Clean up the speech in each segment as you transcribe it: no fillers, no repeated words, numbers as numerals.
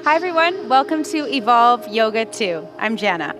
Hi everyone, welcome to Evolve Yoga 2. I'm Jana.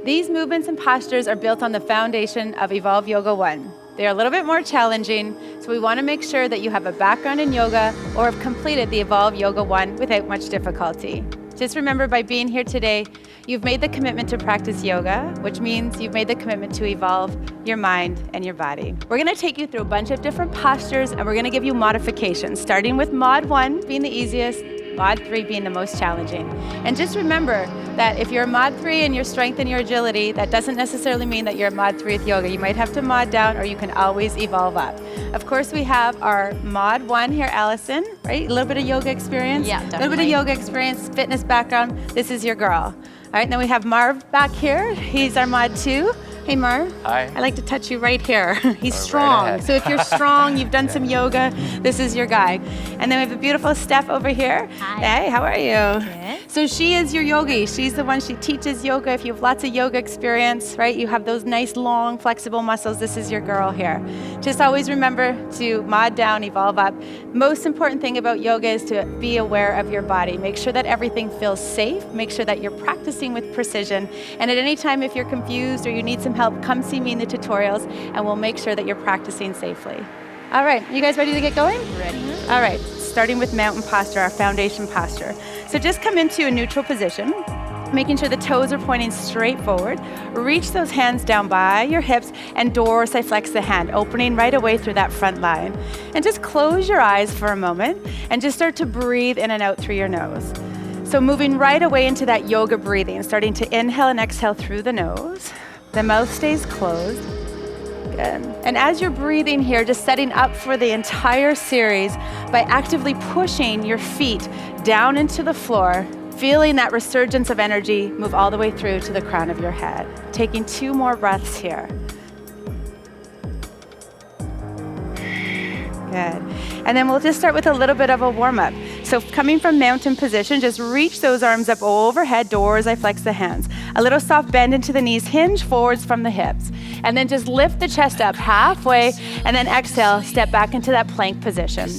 These movements and postures are built on the foundation of Evolve Yoga 1. They are a little bit more challenging, so we want to make sure that you have a background in yoga or have completed the Evolve Yoga 1 without much difficulty. Just remember, by being here today, you've made the commitment to practice yoga, which means you've made the commitment to evolve your mind and your body. We're going to take you through a bunch of different postures, and we're going to give you modifications, starting with Mod 1 being the easiest, Mod 3 being the most challenging. And just remember that if you're a Mod 3 and your strength and your agility, that doesn't necessarily mean that you're a Mod 3 with yoga. You might have to mod down, or you can always evolve up. Of course, we have our Mod 1 here, Allison, right? A little bit of yoga experience. Yeah, A definitely. little bit of yoga experience, fitness background. This is your girl. All right, then we have Marv back here. He's our Mod 2. Hey, Marv. Hi. I like to touch you right here. He's Right strong. ahead. So if you're strong, you've done some yoga, this is your guy. And then we have the beautiful Steph over here. Hi. Hey, how are you? Good. So she is your yogi. She's the one, she teaches yoga. If you have lots of yoga experience, right? You have those nice, long, flexible muscles. This is your girl here. Just always remember to mod down, evolve up. Most important thing about yoga is to be aware of your body. Make sure that everything feels safe. Make sure that you're practicing with precision. And at any time, if you're confused or you need some help, come see me in the tutorials and we'll make sure that you're practicing safely. All right, you guys ready to get going? Ready. All right, starting with mountain posture, our foundation posture. So just come into a neutral position, making sure the toes are pointing straight forward. Reach those hands down by your hips and dorsiflex the hand, opening right away through that front line. And just close your eyes for a moment and just start to breathe in and out through your nose. So moving right away into that yoga breathing, starting to inhale and exhale through the nose. The mouth stays closed. Good. And as you're breathing here, just setting up for the entire series by actively pushing your feet down into the floor, feeling that resurgence of energy move all the way through to the crown of your head. Taking 2 more breaths here. Good. And then we'll just start with a little bit of a warm-up. So coming from mountain position, just reach those arms up overhead, dorsiflex the hands. A little soft bend into the knees, hinge forwards from the hips. And then just lift the chest up halfway, and then exhale, step back into that plank position.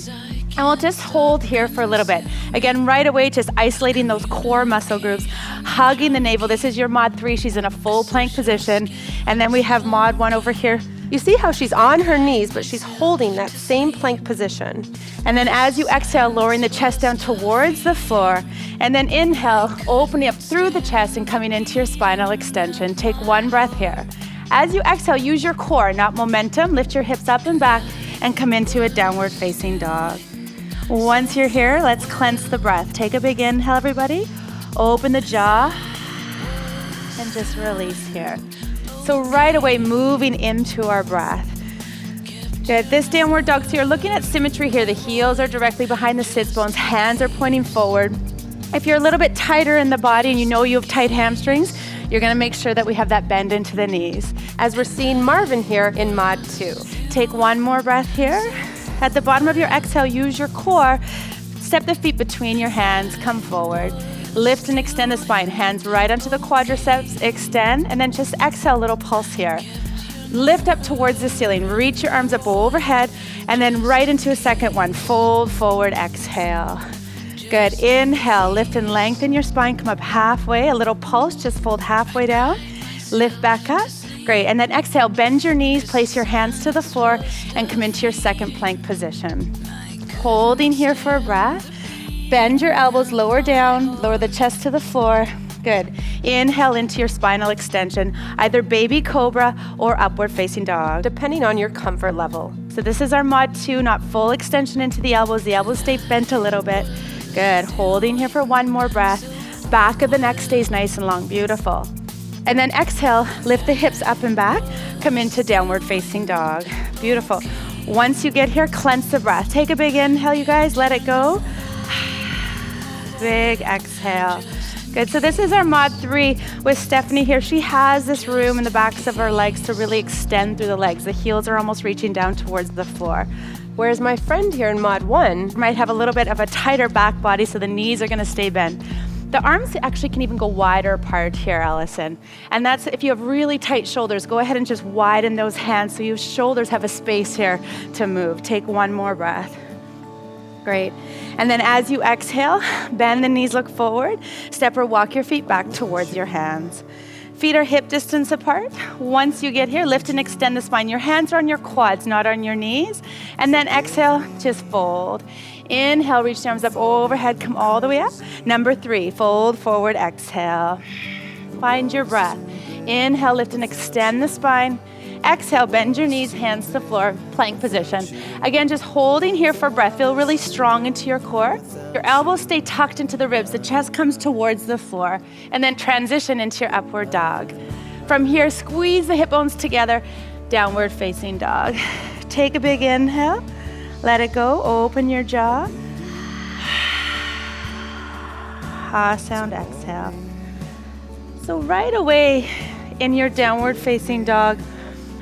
And we'll just hold here for a little bit. Again, right away, just isolating those core muscle groups, hugging the navel. This is your Mod 3. She's in a full plank position. And then we have Mod 1 over here. You see how she's on her knees, but she's holding that same plank position. And then as you exhale, lowering the chest down towards the floor. And then inhale, opening up through the chest and coming into your spinal extension. Take 1 breath here. As you exhale, use your core, not momentum. Lift your hips up and back and come into a downward facing dog. Once you're here, let's cleanse the breath. Take a big inhale, everybody. Open the jaw and just release here. So right away, moving into our breath. Good. This downward dog, so you're looking at symmetry here. The heels are directly behind the sits bones. Hands are pointing forward. If you're a little bit tighter in the body and you know you have tight hamstrings, you're going to make sure that we have that bend into the knees. As we're seeing Marvin here in Mod 2. Take 1 more breath here. At the bottom of your exhale, use your core. Step the feet between your hands. Come forward. Lift and extend the spine. Hands right onto the quadriceps. Extend, and then just exhale, a little pulse here. Lift up towards the ceiling. Reach your arms up overhead, and then right into a second one. Fold forward, exhale. Good. Inhale, lift and lengthen your spine. Come up halfway. A little pulse, just fold halfway down. Lift back up. Great. And then exhale, bend your knees, place your hands to the floor, and come into your second plank position. Holding here for a breath. Bend your elbows, lower down, lower the chest to the floor. Good. Inhale into your spinal extension, either baby cobra or upward facing dog. Depending on your comfort level. So this is our Mod 2, not full extension into the elbows. The elbows stay bent a little bit. Good. Holding here for 1 more breath. Back of the neck stays nice and long. Beautiful. And then exhale, lift the hips up and back. Come into downward facing dog. Beautiful. Once you get here, cleanse the breath. Take a big inhale, you guys. Let it go. Big exhale. Good. So this is our Mod 3 with Stephanie here. She has this room in the backs of her legs to really extend through the legs. The heels are almost reaching down towards the floor. Whereas my friend here in Mod 1 Might have a little bit of a tighter back body, so the knees are going to stay bent. The arms actually can even go wider apart here, Allison. And that's if you have really tight shoulders, go ahead and just widen those hands so your shoulders have a space here to move. Take 1 more breath. Great. And then as you exhale, bend the knees, look forward. Step or walk your feet back towards your hands. Feet are hip distance apart. Once you get here, lift and extend the spine. Your hands are on your quads, not on your knees. And then exhale, just fold. Inhale, reach the arms up overhead, come all the way up. Number 3, fold forward, exhale. Find your breath. Inhale, lift and extend the spine. Exhale, bend your knees, hands to the floor, plank position. Again, just holding here for breath. Feel really strong into your core. Your elbows stay tucked into the ribs. The chest comes towards the floor. And then transition into your upward dog. From here, squeeze the hip bones together. Downward facing dog. Take a big inhale. Let it go. Open your jaw. Ha sound, exhale. So right away in your downward facing dog,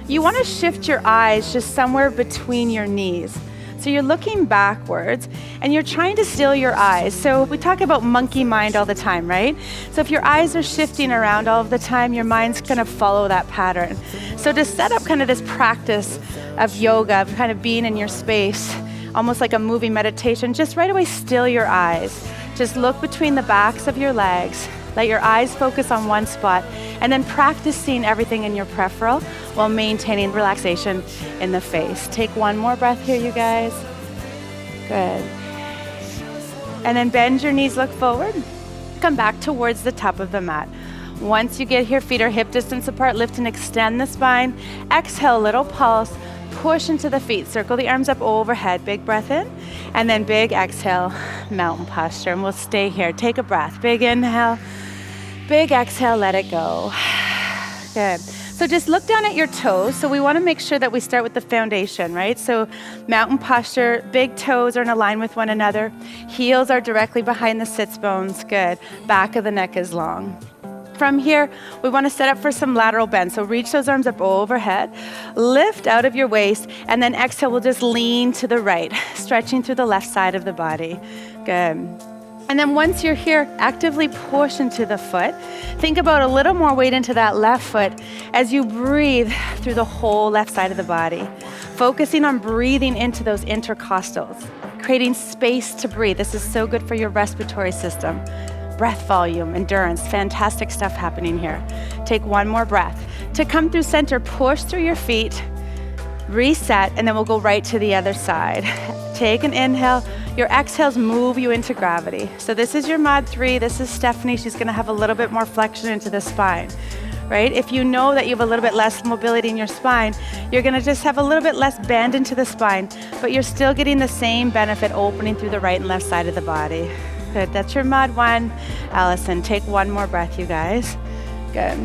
you want to shift your eyes just somewhere between your knees. So you're looking backwards and you're trying to still your eyes. So we talk about monkey mind all the time, right? So if your eyes are shifting around all of the time, your mind's going to follow that pattern. So to set up kind of this practice of yoga, of kind of being in your space, almost like a moving meditation, just right away still your eyes. Just look between the backs of your legs. Let your eyes focus on one spot, and then practice seeing everything in your peripheral while maintaining relaxation in the face. Take one more breath here, you guys. Good. And then bend your knees, look forward. Come back towards the top of the mat. Once you get here, feet are hip distance apart. Lift and extend the spine. Exhale, little pulse. Push into the feet. Circle the arms up overhead. Big breath in. And then big exhale, mountain posture. And we'll stay here. Take a breath. Big inhale. Big exhale, let it go. Good. So just look down at your toes. So we want to make sure that we start with the foundation, right? So mountain posture, big toes are in line with one another. Heels are directly behind the sits bones. Good. Back of the neck is long. From here, we want to set up for some lateral bend. So reach those arms up overhead, lift out of your waist, and then exhale, we'll just lean to the right, stretching through the left side of the body. Good. And then once you're here, actively push into the foot. Think about a little more weight into that left foot as you breathe through the whole left side of the body. Focusing on breathing into those intercostals, creating space to breathe. This is so good for your respiratory system. Breath volume, endurance, fantastic stuff happening here. Take one more breath. To come through center, push through your feet, reset, and then we'll go right to the other side. Take an inhale. Your exhales move you into gravity. So this is your mod 3. This is Stephanie. She's going to have a little bit more flexion into the spine, right? If you know that you have a little bit less mobility in your spine, you're going to just have a little bit less bend into the spine, but you're still getting the same benefit opening through the right and left side of the body. Good. That's your mod 1. Allison, take one more breath, you guys. Good.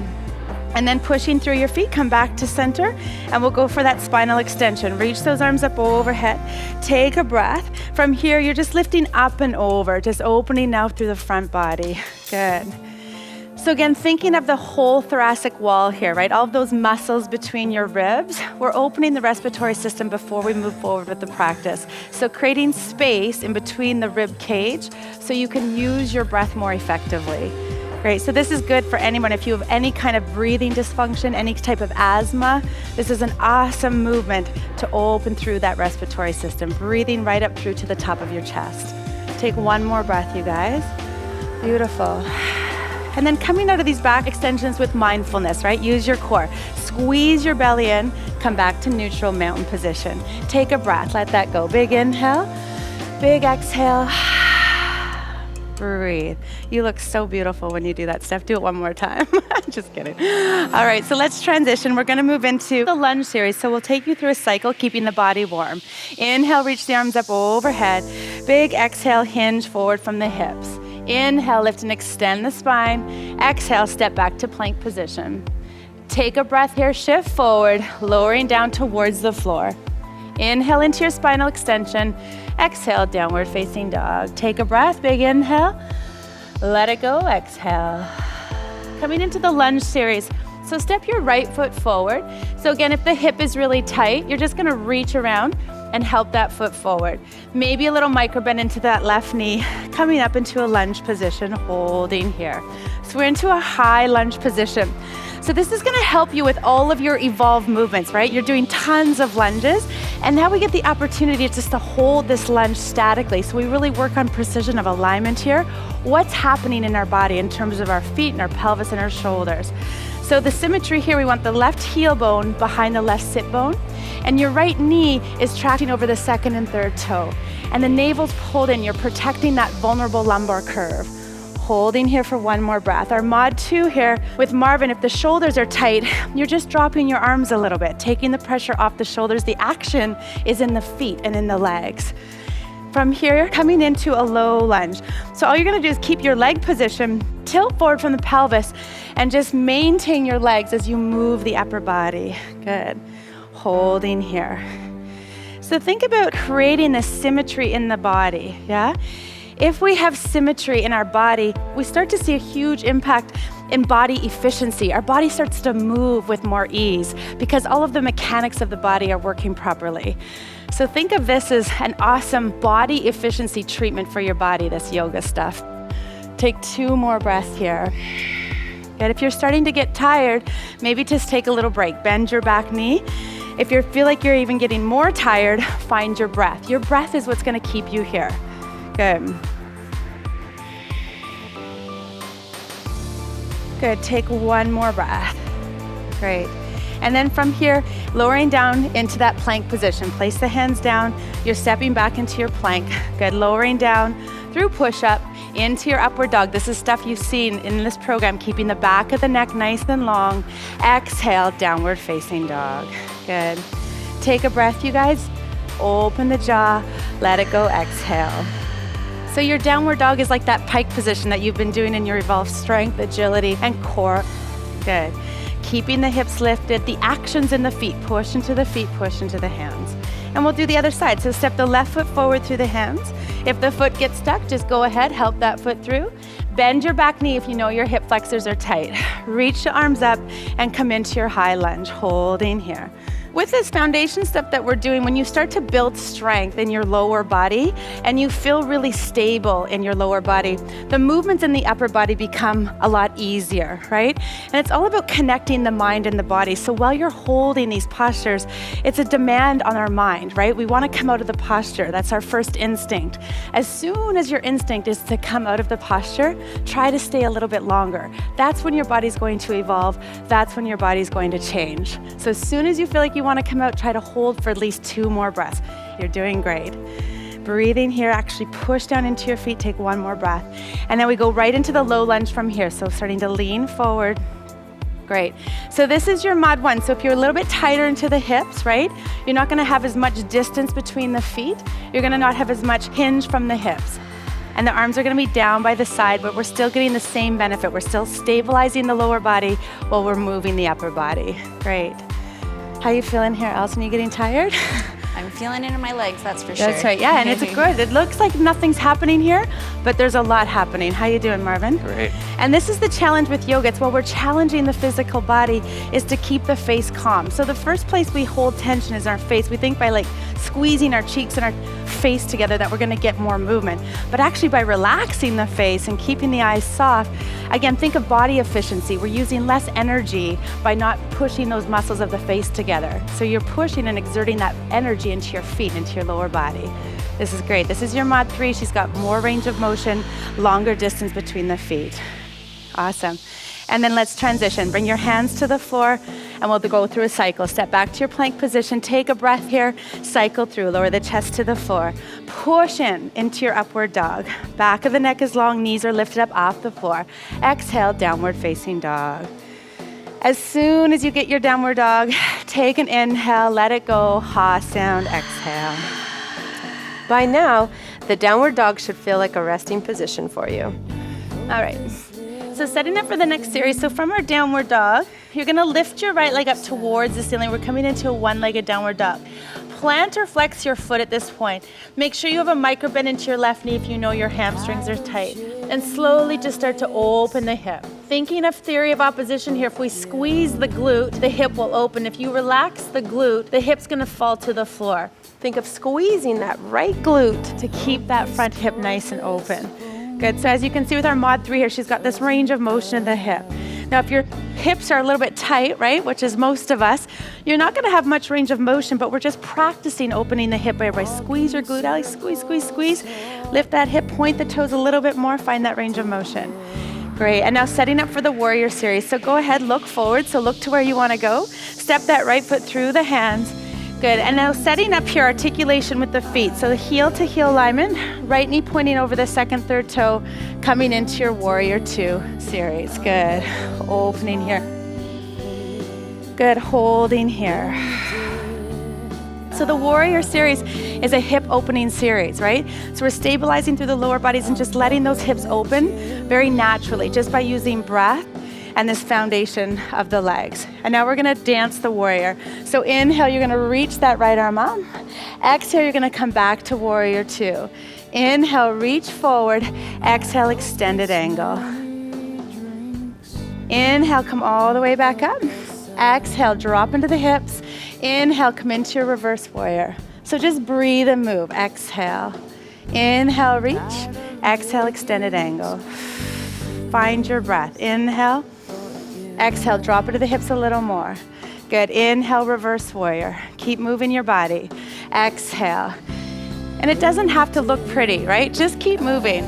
And then pushing through your feet, come back to center, and we'll go for that spinal extension. Reach those arms up overhead. Take a breath. From here, you're just lifting up and over, just opening now through the front body. Good. So again, thinking of the whole thoracic wall here, right? All of those muscles between your ribs. We're opening the respiratory system before we move forward with the practice. So creating space in between the rib cage so you can use your breath more effectively. Great, so this is good for anyone. If you have any kind of breathing dysfunction, any type of asthma, this is an awesome movement to open through that respiratory system, breathing right up through to the top of your chest. Take one more breath, you guys. Beautiful. And then coming out of these back extensions with mindfulness, right? Use your core. Squeeze your belly in, come back to neutral mountain position. Take a breath, let that go. Big inhale, big exhale. Breathe. You look so beautiful when you do that, Steph. Do it one more time. Just kidding. All right, so let's transition. We're going to move into the lunge series. So we'll take you through a cycle, keeping the body warm. Inhale, reach the arms up overhead. Big exhale, hinge forward from the hips. Inhale, lift and extend the spine. Exhale, step back to plank position. Take a breath here, shift forward, lowering down towards the floor. Inhale into your spinal extension. Exhale, downward facing dog. Take a breath, big inhale. Let it go, exhale. Coming into the lunge series. So step your right foot forward. So again, if the hip is really tight, you're just gonna reach around and help that foot forward. Maybe a little micro bend into that left knee, coming up into a lunge position, holding here. So we're into a high lunge position. So this is gonna help you with all of your evolved movements, right? You're doing tons of lunges, and now we get the opportunity just to hold this lunge statically. So we really work on precision of alignment here. What's happening in our body in terms of our feet and our pelvis and our shoulders. So the symmetry here, we want the left heel bone behind the left sit bone, and your right knee is tracking over the second and third toe. And the navel's pulled in, you're protecting that vulnerable lumbar curve. Holding here for one more breath. Our mod 2 here with Marvin, if the shoulders are tight, you're just dropping your arms a little bit, taking the pressure off the shoulders. The action is in the feet and in the legs. From here, coming into a low lunge. So all you're gonna do is keep your leg position, tilt forward from the pelvis, and just maintain your legs as you move the upper body. Good. Holding here. So think about creating this symmetry in the body, yeah? If we have symmetry in our body, we start to see a huge impact in body efficiency. Our body starts to move with more ease because all of the mechanics of the body are working properly. So think of this as an awesome body efficiency treatment for your body, this yoga stuff. Take 2 more breaths here. Good. If you're starting to get tired, maybe just take a little break. Bend your back knee. If you feel like you're even getting more tired, find your breath. Your breath is what's gonna keep you here. Good. Good, take 1 more breath. Great. And then from here, lowering down into that plank position. Place the hands down, you're stepping back into your plank. Good, lowering down through push-up into your upward dog. This is stuff you've seen in this program, keeping the back of the neck nice and long. Exhale, downward facing dog. Good. Take a breath, you guys. Open the jaw, let it go, exhale. So your downward dog is like that pike position that you've been doing in your evolved strength, agility, and core. Good. Keeping the hips lifted, the actions in the feet. Push into the feet, push into the hands. And we'll do the other side. So step the left foot forward through the hands. If the foot gets stuck, just go ahead, help that foot through. Bend your back knee if you know your hip flexors are tight. Reach the arms up and come into your high lunge, holding here. With this foundation stuff that we're doing, when you start to build strength in your lower body and you feel really stable in your lower body, the movements in the upper body become a lot easier, right? And it's all about connecting the mind and the body. So while you're holding these postures, it's a demand on our mind, right? We want to come out of the posture. That's our first instinct. As soon as your instinct is to come out of the posture, try to stay a little bit longer. That's when your body's going to evolve. That's when your body's going to change. So as soon as you feel like you want to come out, try to hold for at least 2 more breaths. You're doing great. Breathing here, actually push down into your feet, take 1 more breath. And then we go right into the low lunge from here. So starting to lean forward. Great. So this is your mod 1. So if you're a little bit tighter into the hips, right? You're not gonna have as much distance between the feet. You're gonna not have as much hinge from the hips. And the arms are gonna be down by the side, but we're still getting the same benefit. We're still stabilizing the lower body while we're moving the upper body. Great. How you feeling here, Alison? You getting tired? I'm feeling it in my legs, that's for sure. That's right, yeah, and it's good. It looks like nothing's happening here, but there's a lot happening. How you doing, Marvin? Great. And this is the challenge with yoga. It's while we're challenging the physical body is to keep the face calm. So the first place we hold tension is our face. We think by like squeezing our cheeks and our face together that we're gonna get more movement. But actually by relaxing the face and keeping the eyes soft, again, think of body efficiency. We're using less energy by not pushing those muscles of the face together. So you're pushing and exerting that energy into your feet, into your lower body. This is great. This is your mod 3. She's got more range of motion, longer distance between the feet. Awesome. And then let's transition. Bring your hands to the floor and we'll go through a cycle. Step back to your plank position. Take a breath here. Cycle through. Lower the chest to the floor. Push in into your upward dog. Back of the neck is long. Knees are lifted up off the floor. Exhale, downward facing dog. As soon as you get your downward dog, take an inhale, let it go, ha sound, exhale. By now, the downward dog should feel like a resting position for you. All right, so setting up for the next series. So from our downward dog, you're gonna lift your right leg up towards the ceiling. We're coming into a one-legged downward dog. plant or flex your foot at this point. Make sure you have a micro bend into your left knee if you know your hamstrings are tight. And slowly just start to open the hip. Thinking of theory of opposition here, if we squeeze the glute, the hip will open. If you relax the glute, the hip's gonna fall to the floor. Think of squeezing that right glute To keep that front hip nice and open. Good, so as you can see with our mod 3 here, she's got this range of motion in the hip. Now if your hips are a little bit tight, right, which is most of us, you're not gonna have much range of motion, but we're just practicing opening the hip. Everybody squeeze your glute out, squeeze, squeeze, squeeze. Lift that hip, point the toes a little bit more, find that range of motion. Great, and now setting up for the warrior series. So go ahead, look forward, so look to where you wanna go. Step that right foot through the hands. Good, and now setting up your articulation with the feet. So the heel to heel alignment, right knee pointing over the second, third toe, coming into your warrior 2 series. Good, opening here. Good, holding here. So the warrior series is a hip opening series, right? So we're stabilizing through the lower bodies and just letting those hips open very naturally, just by using breath and this foundation of the legs. And now we're gonna dance the warrior. So inhale, you're gonna reach that right arm up. Exhale, you're gonna come back to warrior 2. Inhale, reach forward. Exhale, extended angle. Inhale, come all the way back up. Exhale, drop into the hips. Inhale, come into your reverse warrior. So just breathe and move. Exhale. Inhale, reach. Exhale, extended angle. Find your breath. Inhale. Exhale, drop into the hips a little more. Good, inhale, reverse warrior. Keep moving your body. Exhale. And it doesn't have to look pretty, right? Just keep moving.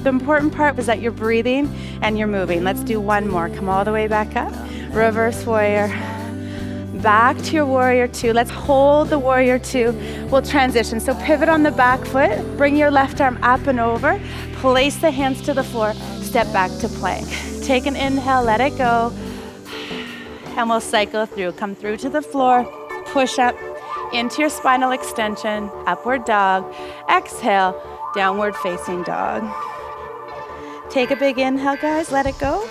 The important part was that you're breathing and you're moving. Let's do one more. Come all the way back up. Reverse warrior. Back to your warrior 2. Let's hold the warrior 2. We'll transition. So pivot on the back foot. Bring your left arm up and over. Place the hands to the floor. Step back to plank. Take an inhale, let it go. And we'll cycle through. Come through to the floor. Push up into your spinal extension. Upward dog. Exhale, downward facing dog. Take a big inhale, guys. Let it go.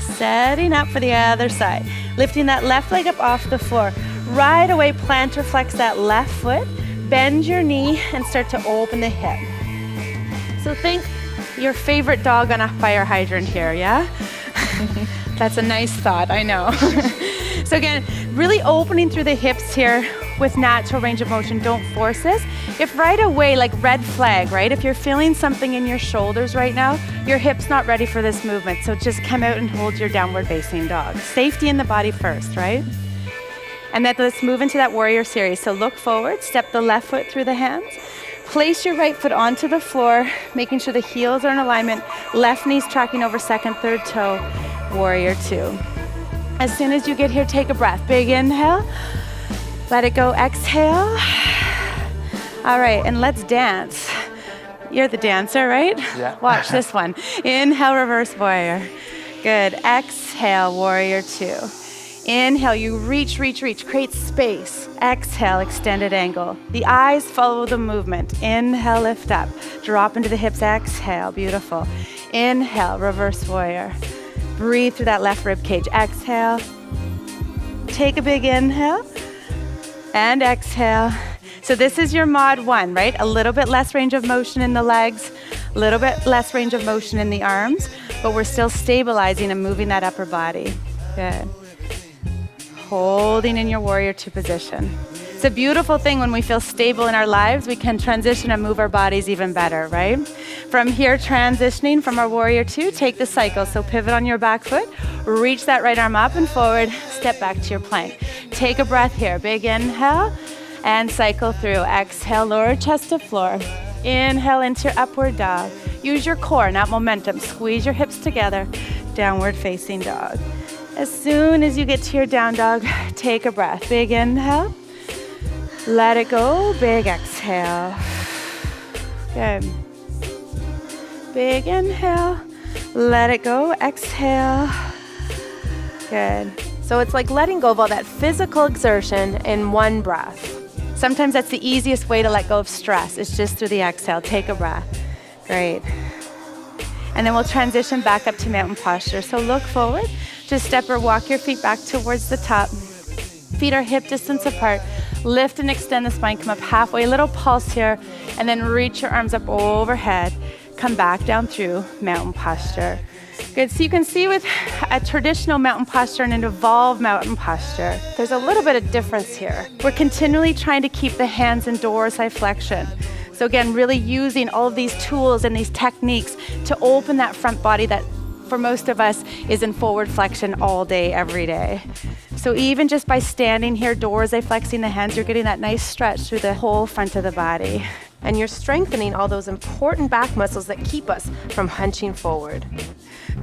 Setting up for the other side. Lifting that left leg up off the floor. Right away, plant or flex that left foot. Bend your knee and start to open the hip. So think your favorite dog on a fire hydrant here, yeah? That's a nice thought, I know. So again, really opening through the hips here with natural range of motion. Don't force this. If right away, like red flag, right? If you're feeling something in your shoulders right now, your hip's not ready for this movement. So just come out and hold your downward facing dog. Safety in the body first, right? And then let's move into that warrior series. So look forward, step the left foot through the hands. Place your right foot onto the floor, making sure the heels are in alignment. Left knee's tracking over second, third toe, warrior 2. As soon as you get here, take a breath. Big inhale, let it go, exhale. All right, and let's dance. You're the dancer, right? Yeah. Watch this one. Inhale, reverse warrior. Good, exhale, warrior 2. Inhale, you reach, create space. Exhale, extended angle. The eyes follow the movement. Inhale, lift up. Drop into the hips, exhale, beautiful. Inhale, reverse warrior. Breathe through that left rib cage. Exhale. Take a big inhale. And exhale. So this is your mod 1, right? A little bit less range of motion in the legs, a little bit less range of motion in the arms, but we're still stabilizing and moving that upper body. Good. Holding in your warrior 2 position. It's a beautiful thing when we feel stable in our lives, we can transition and move our bodies even better, right? From here, transitioning from our warrior 2, take the cycle. So pivot on your back foot, reach that right arm up and forward, step back to your plank. Take a breath here, big inhale, and cycle through. Exhale, lower chest to floor. Inhale into your upward dog. Use your core, not momentum. Squeeze your hips together, downward facing dog. As soon as you get to your down dog, take a breath. Big inhale. Let it go. Big exhale. Good. Big inhale. Let it go. Exhale. Good. So it's like letting go of all that physical exertion in one breath. Sometimes that's the easiest way to let go of stress. It's just through the exhale. Take a breath. Great. And then we'll transition back up to mountain posture. So look forward. Just step or walk your feet back towards the top. Feet are hip distance apart. Lift and extend the spine, come up halfway, a little pulse here, and then reach your arms up overhead. Come back down through mountain posture. Good, so you can see with a traditional mountain posture and an evolved mountain posture, There's a little bit of difference here. we're continually trying to keep the hands in dorsal flexion. So again, really using all of these tools and these techniques to open that front body that for most of us is in forward flexion all day, every day. So even just by standing here, dorsal flexing the hands, you're getting that nice stretch through the whole front of the body. And you're strengthening all those important back muscles that keep us from hunching forward.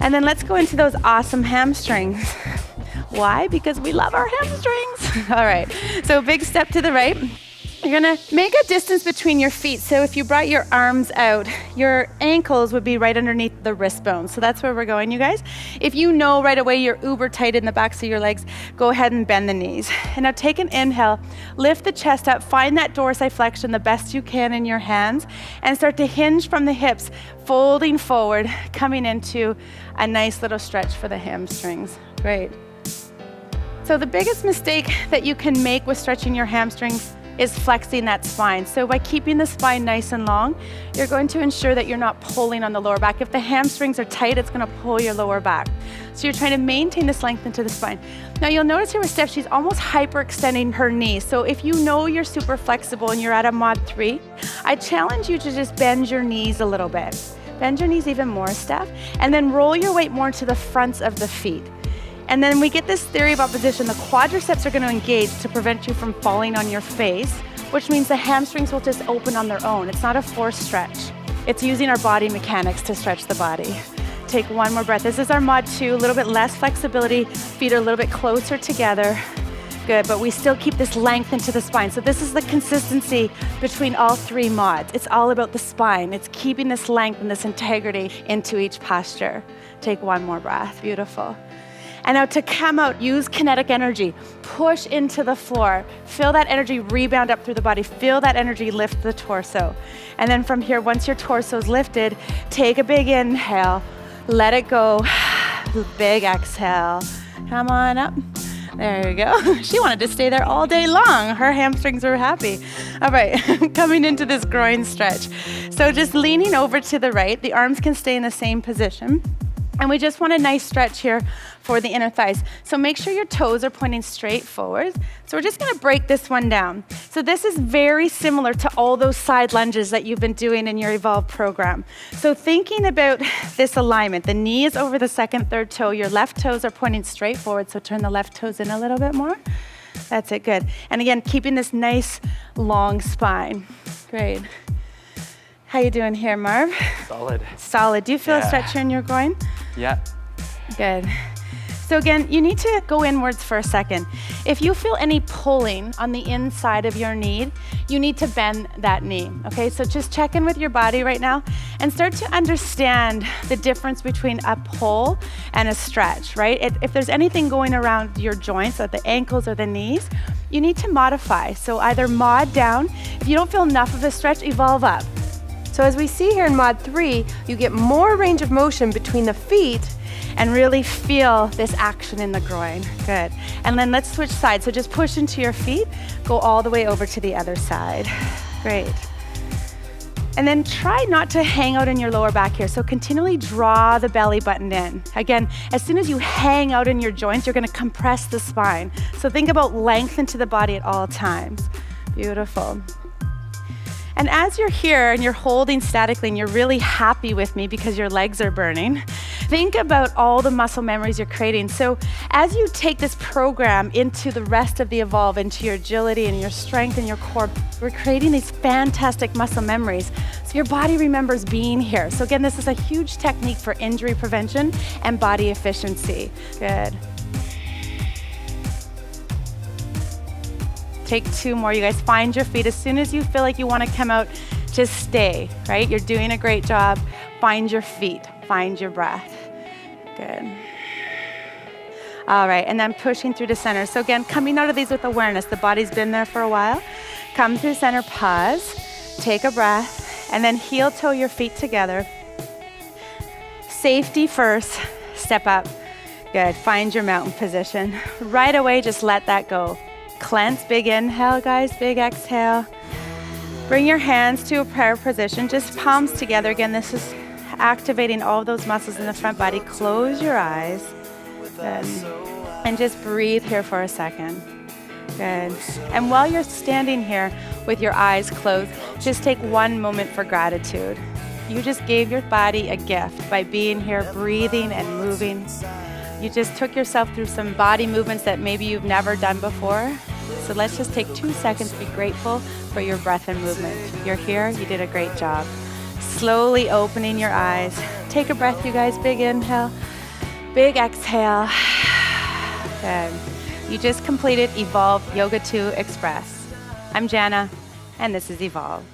And then let's go into those awesome hamstrings. Why? Because we love our hamstrings. All right, so big step to the right. You're gonna make a distance between your feet. So if you brought your arms out, your ankles would be right underneath the wrist bone. So that's where we're going, you guys. If you know right away you're uber tight in the backs of your legs, go ahead and bend the knees. And now take an inhale, lift the chest up, find that dorsiflexion the best you can in your hands, and start to hinge from the hips, folding forward, coming into a nice little stretch for the hamstrings. Great. So the biggest mistake that you can make with stretching your hamstrings is flexing that spine. So by keeping the spine nice and long, you're going to ensure that you're not pulling on the lower back. If the hamstrings are tight, it's gonna pull your lower back. So you're trying to maintain this length into the spine. Now you'll notice here with Steph, she's almost hyperextending her knees. So if you know you're super flexible and you're at a mod 3, I challenge you to just bend your knees a little bit. Bend your knees even more, Steph, and then roll your weight more to the fronts of the feet. And then we get this theory of opposition. The quadriceps are going to engage to prevent you from falling on your face, which means the hamstrings will just open on their own. It's not a forced stretch. It's using our body mechanics to stretch the body. Take one more breath. This is our mod 2, a little bit less flexibility. Feet are a little bit closer together. Good, but we still keep this length into the spine. So this is the consistency between all 3 mods. It's all about the spine. It's keeping this length and this integrity into each posture. Take one more breath. Beautiful. And now to come out, use kinetic energy. Push into the floor. Feel that energy rebound up through the body. Feel that energy lift the torso. And then from here, once your torso is lifted, take a big inhale. Let it go. Big exhale. Come on up. There you go. She wanted to stay there all day long. Her hamstrings were happy. All right, coming into this groin stretch. So just leaning over to the right, the arms can stay in the same position. And we just want a nice stretch here for the inner thighs. So make sure your toes are pointing straight forward. So we're just gonna break this one down. So this is very similar to all those side lunges that you've been doing in your Evolve program. So thinking about this alignment, the knee is over the second, third toe, your left toes are pointing straight forward, so turn the left toes in a little bit more. That's it, good. And again, keeping this nice long spine. Great. How you doing here, Marv? Solid. Solid. Do you feel a stretch here in your groin? Yeah. Good. So again, you need to go inwards for a second. If you feel any pulling on the inside of your knee, you need to bend that knee, okay? So just check in with your body right now and start to understand the difference between a pull and a stretch, right? If there's anything going around your joints, like the ankles or the knees, you need to modify. So either mod down. If you don't feel enough of a stretch, evolve up. So as we see here in mod 3, you get more range of motion between the feet and really feel this action in the groin. Good. And then let's switch sides. So just push into your feet, go all the way over to the other side. Great. And then try not to hang out in your lower back here. So continually draw the belly button in. Again, as soon as you hang out in your joints, you're gonna compress the spine. So think about length into the body at all times. Beautiful. And as you're here and you're holding statically and you're really happy with me because your legs are burning, think about all the muscle memories you're creating. So as you take this program into the rest of the Evolve, into your agility and your strength and your core, we're creating these fantastic muscle memories. So your body remembers being here. So again, this is a huge technique for injury prevention and body efficiency. Good. Take 2 more, you guys. Find your feet. As soon as you feel like you want to come out, just stay, right? You're doing a great job. Find your feet. Find your breath. Good. All right, and then pushing through to center. So again, coming out of these with awareness. The body's been there for a while. Come through center, pause, take a breath, and then heel toe your feet together. Safety first, step up. Good. Find your mountain position. Right away, just let that go. Clench, big inhale, guys, big exhale. Bring your hands to a prayer position, just palms together. Again, this is activating all of those muscles in the front body. Close your eyes. Good. And just breathe here for a second. Good. And while you're standing here with your eyes closed, just take one moment for gratitude. You just gave your body a gift by being here, breathing and moving. You just took yourself through some body movements that maybe you've never done before. So let's just take 2 seconds to be grateful for your breath and movement. You're here, you did a great job. Slowly opening your eyes. Take a breath, you guys. Big inhale, big exhale. Good. You just completed Evolve Yoga 2 Express. I'm Jana, and this is Evolve.